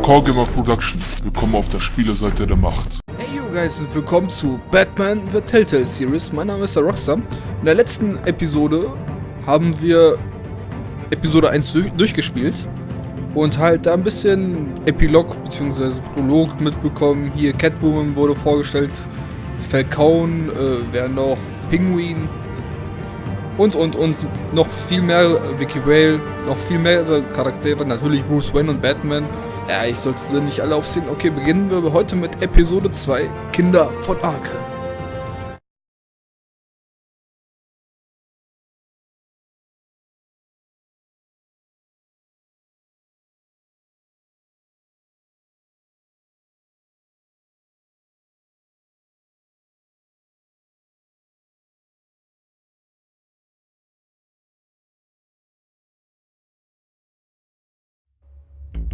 CoregamerProduction. Willkommen auf der Spieleseite der Macht. Hey you guys und willkommen zu Batman The Telltale Series. Mein Name ist der Rockstar. In der letzten Episode haben wir Episode 1 durchgespielt und halt da ein bisschen Epilog bzw. Prolog mitbekommen. Hier Catwoman wurde vorgestellt, Falcone, wer noch, Penguin und noch viel mehr, Vicky Vale, noch viel mehr Charaktere, natürlich Bruce Wayne und Batman. Ja, ich sollte sie nicht alle aufsehen. Okay, beginnen wir heute mit Episode 2, Kinder von Arkham.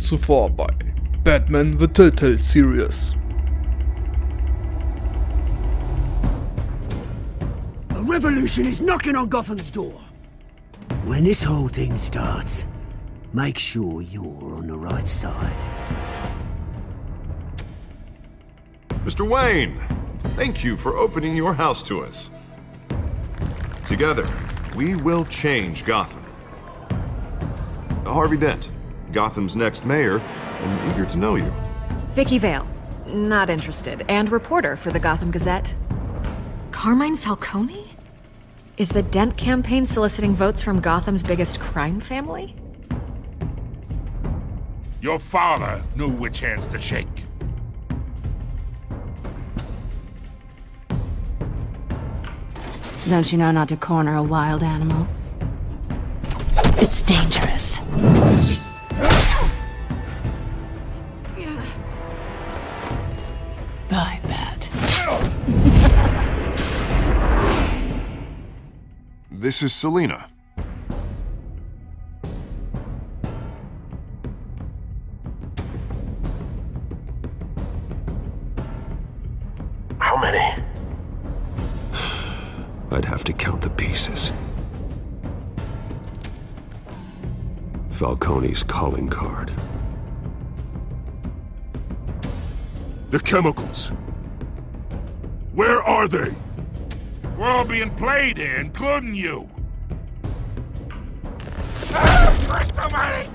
Zuvor bei Batman The Telltale Series. A revolution is knocking on Gotham's door. When this whole thing starts, make sure you're on the right side. Mr. Wayne, thank you for opening your house to us. Together, we will change Gotham. Harvey Dent, Gotham's next mayor, and eager to know you. Vicky Vale, not interested, and reporter for the Gotham Gazette. Carmine Falcone? Is the Dent campaign soliciting votes from Gotham's biggest crime family? Your father knew which hands to shake. Don't you know not to corner a wild animal? It's dangerous. Bye, Bat. This is Selina. How many? I'd have to count the pieces. Falcone's calling card. The chemicals. Where are they? We're all being played here, including you. First the money!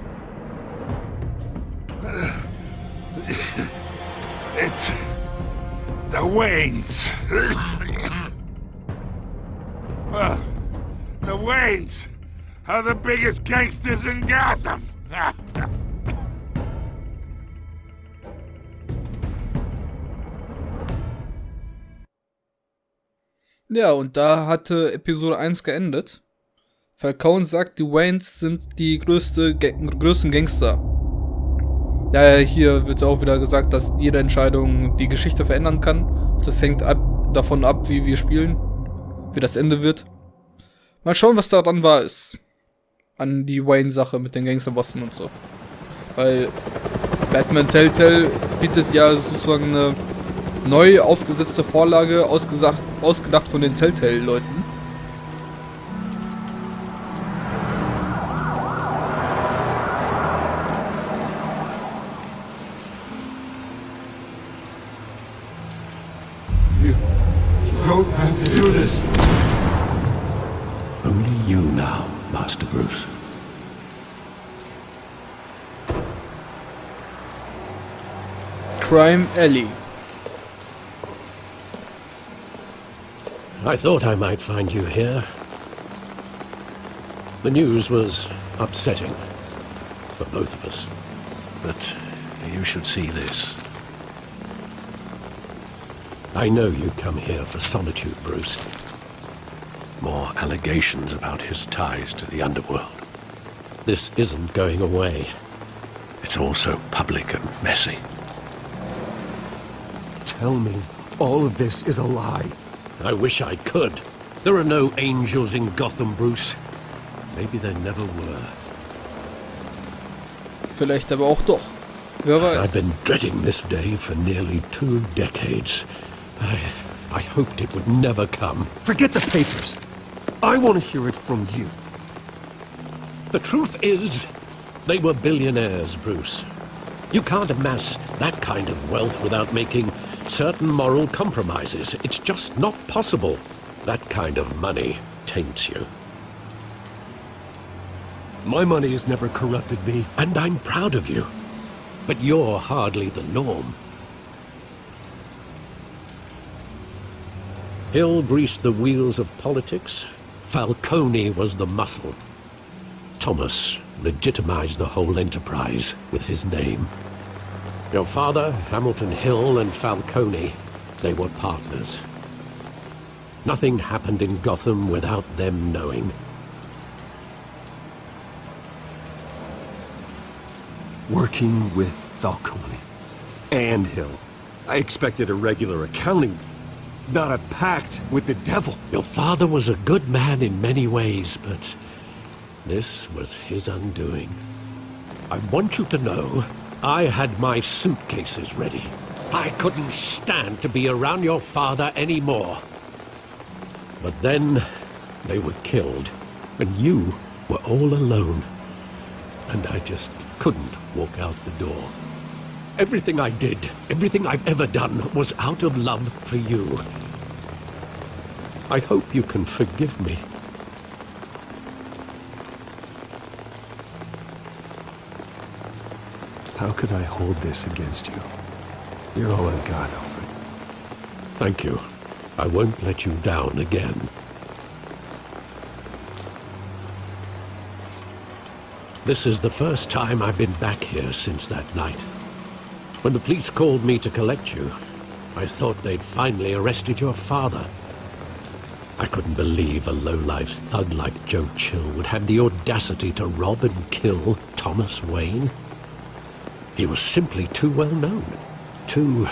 It's the Waynes. Well, the Waynes are the biggest gangsters in Gotham. Ja, und da hatte Episode 1 geendet. Falcone sagt, die Waynes sind die größten Gangster. Ja, hier wird auch wieder gesagt, dass jede Entscheidung die Geschichte verändern kann. Das hängt davon ab, wie wir spielen, wie das Ende wird. Mal schauen, was daran wahr ist. An die Wayne-Sache mit den Gangsterbossen und so. Weil Batman Telltale bietet ja sozusagen eine neu aufgesetzte Vorlage, ausgedacht von den Telltale-Leuten. You don't have to do this. Only you now, Master Bruce. Crime Alley. I thought I might find you here. The news was upsetting for both of us. But you should see this. I know you come here for solitude, Bruce. More allegations about his ties to the underworld. This isn't going away. It's all so public and messy. Tell me all of this is a lie. I wish I could. There are no angels in Gotham, Bruce. Maybe there never were. Vielleicht aber auch doch. Wer weiß. I've been dreading this day for nearly 2 decades. I hoped it would never come. Forget the papers. I want to hear it from you. The truth is, they were billionaires, Bruce. You can't amass that kind of wealth without making certain moral compromises. It's just not possible. That kind of money taints you. My money has never corrupted me. And I'm proud of you. But you're hardly the norm. Hill greased the wheels of politics. Falcone was the muscle. Thomas legitimized the whole enterprise with his name. Your father, Hamilton Hill, and Falcone, they were partners. Nothing happened in Gotham without them knowing. Working with Falcone and Hill. I expected a regular accounting, not a pact with the devil. Your father was a good man in many ways, but this was his undoing. I want you to know, I had my suitcases ready. I couldn't stand to be around your father anymore. But then they were killed, and you were all alone. And I just couldn't walk out the door. Everything I did, everything I've ever done, was out of love for you. I hope you can forgive me. How could I hold this against you? You're all I've got, Alfred. Thank you. I won't let you down again. This is the first time I've been back here since that night. When the police called me to collect you, I thought they'd finally arrested your father. I couldn't believe a low-life thug like Joe Chill would have the audacity to rob and kill Thomas Wayne. He was simply too well known. Too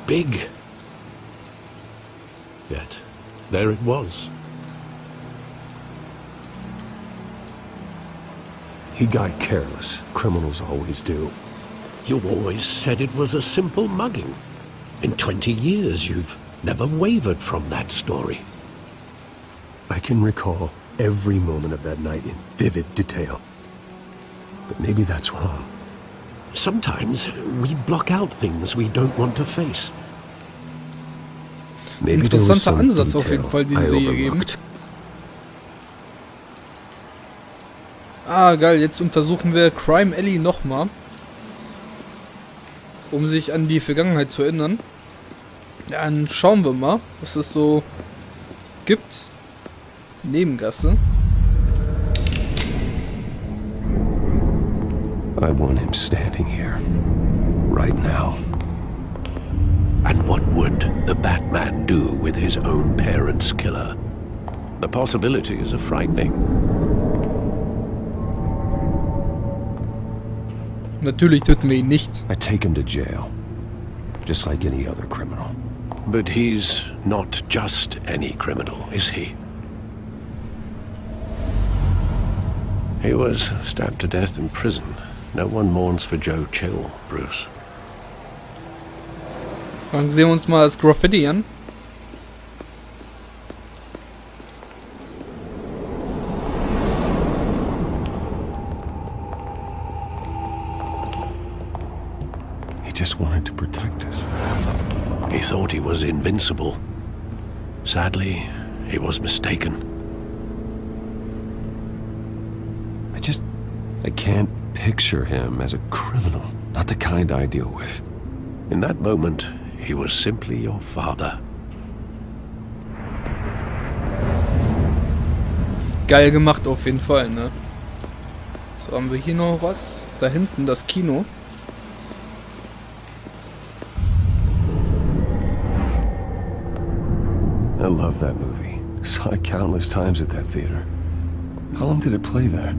big. Yet, there it was. He got careless. Criminals always do. You always said it was a simple mugging. In 20 years, you've never wavered from that story. I can recall every moment of that night in vivid detail. But maybe that's wrong. Sometimes we block out things we don't want to face. Maybe there was Interessanter some Ansatz auf jeden detail Fall, den I sie hier geben. overlooked. Ah, geil, jetzt untersuchen wir Crime Alley nochmal. Um sich an die Vergangenheit zu erinnern. Ja, dann schauen wir mal, was es so gibt. Nebengasse. I want him standing here. Right now. And what would the Batman do with his own parents' killer? The possibilities are frightening. Natürlich töten wir ihn nicht. I take him to jail. Just like any other criminal. But he's not just any criminal, is he? He was stabbed to death in prison. No one mourns for Joe Chill, Bruce. Dann sehen wir uns mal das Graffiti an. He just wanted to protect us. He thought he was invincible. Sadly, he was mistaken. I can't picture him as a criminal. Not the kind I deal with. In that moment, he was simply your father. Geil gemacht auf jeden Fall, ne? So, haben wir hier noch was? Da hinten das Kino. I love that movie. Saw it countless times at that theater. How long did it play there?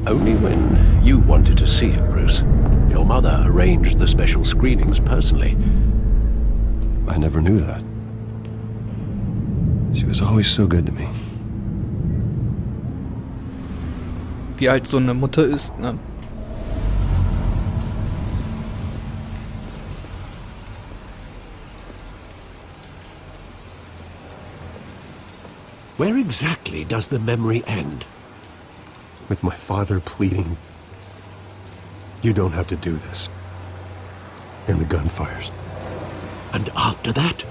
Only when you wanted to see it, Bruce. Your mother arranged the special screenings personally. I never knew that. She was always so good to me. Wie halt so eine Mutter ist, ne? Where exactly does the memory end? With my father pleading, You don't have to do this. And the gun fires. And after that?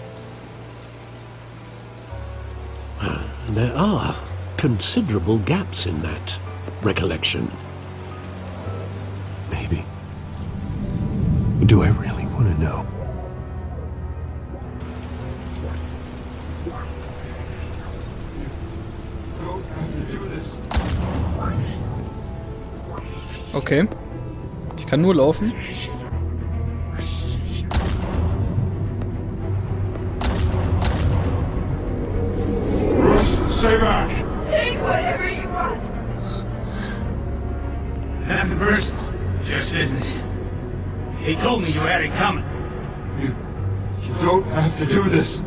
There are considerable gaps in that recollection. Maybe. Do I really want to know? Okay. Ich kann nur laufen. Stay back! Take whatever you want. Nothing personal, just business. He told me you had it coming. You don't have to do this.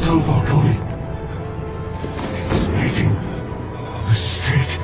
Tell Falcone. He's making a mistake.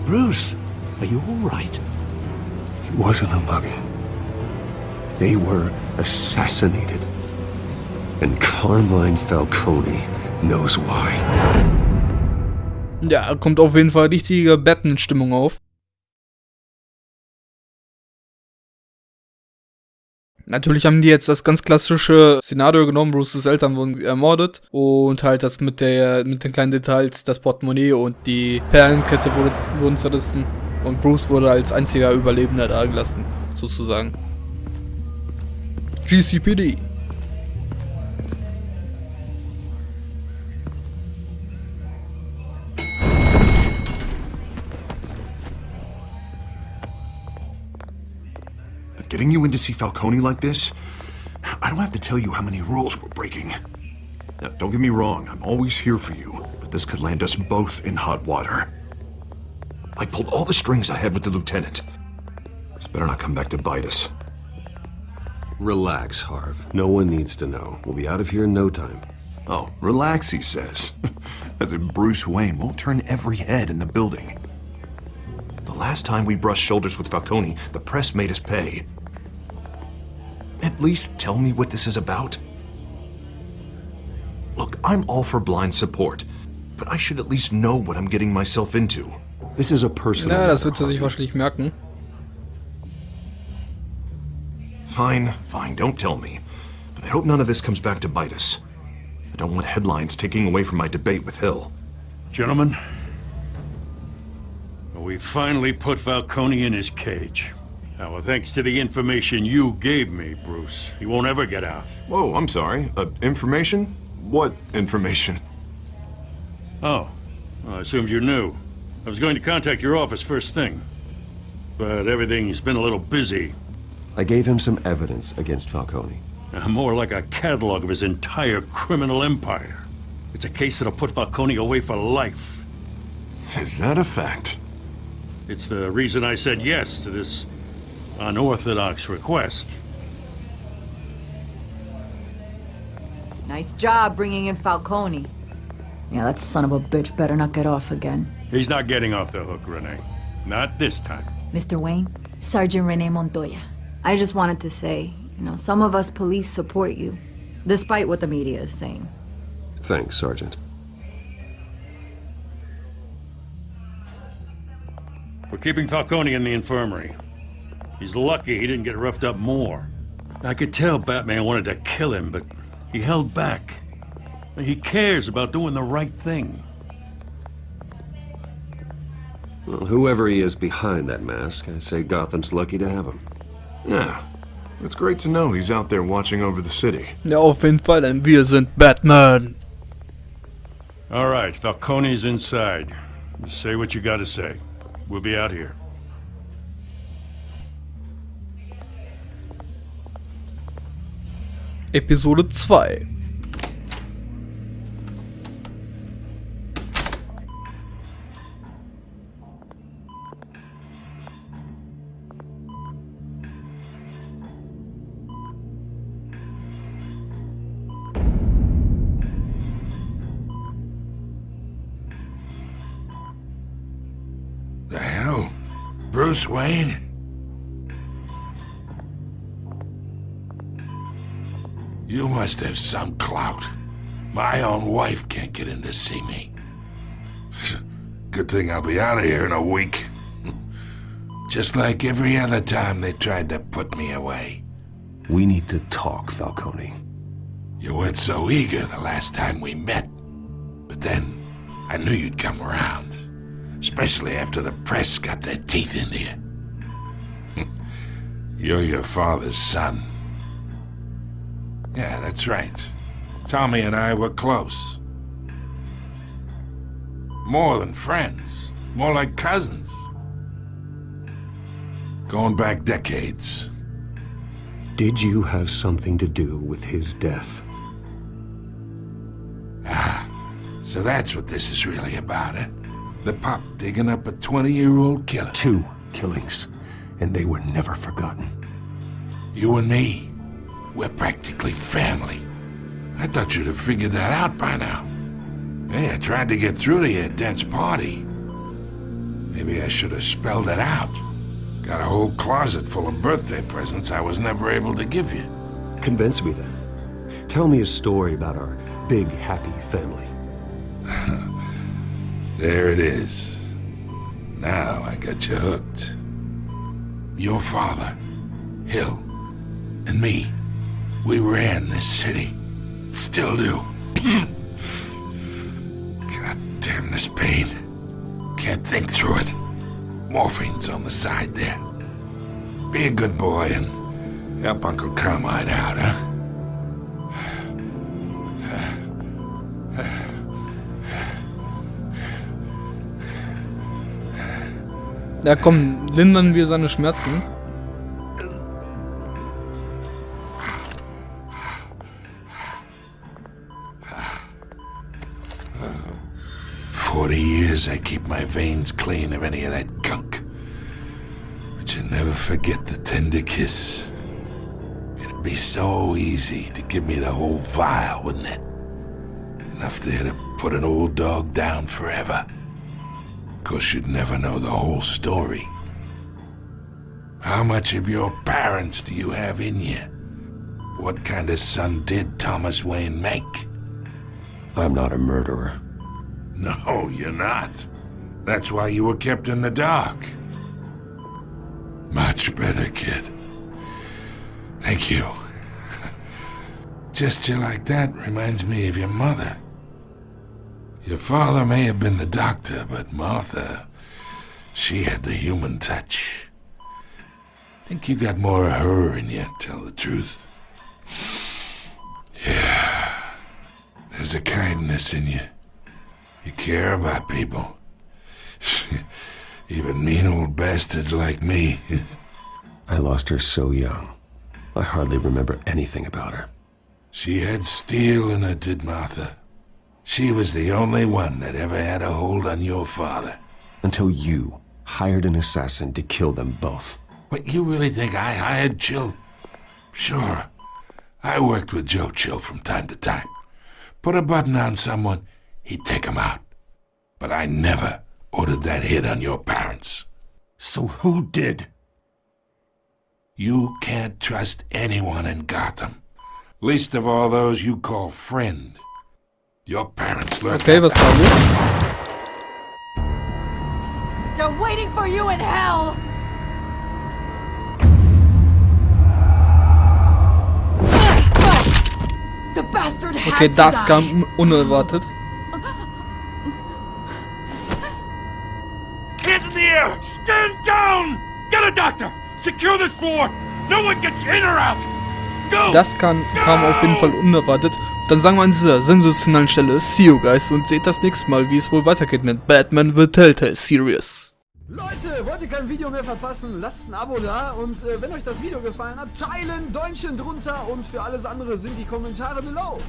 Bruce, are you all right? It wasn't a mug. They were assassinated. And Carmine Falcone knows why. Ja, kommt auf jeden Fall richtige Batman-Stimmung auf. Natürlich haben die jetzt das ganz klassische Szenario genommen, Bruces Eltern wurden ermordet und halt das mit den kleinen Details, das Portemonnaie und die Perlenkette wurden zerrissen und Bruce wurde als einziger Überlebender da gelassen, sozusagen. GCPD. Getting you in to see Falcone like this? I don't have to tell you how many rules we're breaking. Now, don't get me wrong, I'm always here for you, but this could land us both in hot water. I pulled all the strings I had with the lieutenant. This better not come back to bite us. Relax, Harv. No one needs to know. We'll be out of here in no time. Oh, relax, he says. As if Bruce Wayne won't turn every head in the building. The last time we brushed shoulders with Falcone, the press made us pay. At least tell me what this is about. Look, I'm all for blind support, but I should at least know what I'm getting myself into. This is a personal Ja, das wird matter, sie sich wahrscheinlich merken. Fine, don't tell me. But I hope none of this comes back to bite us. I don't want headlines taking away from my debate with Hill. Gentlemen, we finally put Falcone in his cage. Now, thanks to the information you gave me, Bruce, he won't ever get out. Whoa, I'm sorry. Information? What information? Oh, well, I assumed you knew. I was going to contact your office first thing, but everything's been a little busy. I gave him some evidence against Falcone. More like a catalog of his entire criminal empire. It's a case that'll put Falcone away for life. Is that a fact? It's the reason I said yes to this unorthodox request. Nice job bringing in Falcone. Yeah, that son of a bitch better not get off again. He's not getting off the hook, Renee. Not this time. Mr. Wayne, Sergeant Renee Montoya. I just wanted to say, some of us police support you, despite what the media is saying. Thanks, Sergeant. We're keeping Falcone in the infirmary. He's lucky he didn't get roughed up more. I could tell Batman wanted to kill him, but he held back. He cares about doing the right thing. Well, whoever he is behind that mask, I say Gotham's lucky to have him. Yeah, it's great to know he's out there watching over the city. Ja, auf jeden Fall, denn wir sind Batman. All right, Falcone's inside. Just say what you gotta say. We'll be out here. Episode 2. The hell? Bruce Wayne? You must have some clout. My own wife can't get in to see me. Good thing I'll be out of here in a week. Just like every other time they tried to put me away. We need to talk, Falcone. You weren't so eager the last time we met. But then, I knew you'd come around. Especially after the press got their teeth into you. You're your father's son. Yeah, that's right. Tommy and I were close. More than friends. More like cousins. Going back decades. Did you have something to do with his death? Ah, so that's what this is really about, eh? The pup digging up a 20-year-old killer. 2 killings, and they were never forgotten. You and me, we're practically family. I thought you'd have figured that out by now. Hey, I tried to get through to you at Dent's party. Maybe I should have spelled it out. Got a whole closet full of birthday presents I was never able to give you. Convince me then. Tell me a story about our big, happy family. There it is. Now I got you hooked. Your father, Hill, and me, we ran this city. Still do. God damn this pain. Can't think through it. Morphine's on the side there. Be a good boy and help Uncle Carmine out, huh? Ja komm, lindern wir seine Schmerzen. For 40 years I keep my veins clean of any of that gunk. But you never forget the tender kiss. It'd be so easy to give me the whole vial, wouldn't it? Enough there to put an old dog down forever. Of course, you'd never know the whole story. How much of your parents do you have in you? What kind of son did Thomas Wayne make? I'm not a murderer. No, you're not. That's why you were kept in the dark. Much better, kid. Thank you. Gesture like that reminds me of your mother. Your father may have been the doctor, but Martha, she had the human touch. Think you got more of her in you, tell the truth. Yeah. There's a kindness in you. You care about people. Even mean old bastards like me. I lost her so young. I hardly remember anything about her. She had steel in her, did Martha. She was the only one that ever had a hold on your father. Until you hired an assassin to kill them both. What, you really think I hired Chill? Sure. I worked with Joe Chill from time to time. Put a button on someone, he'd take him out. But I never ordered that hit on your parents. So who did? You can't trust anyone in Gotham. Least of all those you call friend. Your parents learned Okay, was war los? They're waiting for you in hell! The bastard had Okay, to das die. kam unerwartet. Hands in the air! Stand down! Get a doctor! Secure this floor! No one gets in or out! Go! Das kam auf jeden Fall unerwartet. Dann sagen wir an dieser sensationellen Stelle See you guys und seht das nächste Mal, wie es wohl weitergeht mit Batman The Telltale Series. Leute, wollt ihr kein Video mehr verpassen? Lasst ein Abo da und wenn euch das Video gefallen hat, teilen, Däumchen drunter und für alles andere sind die Kommentare below.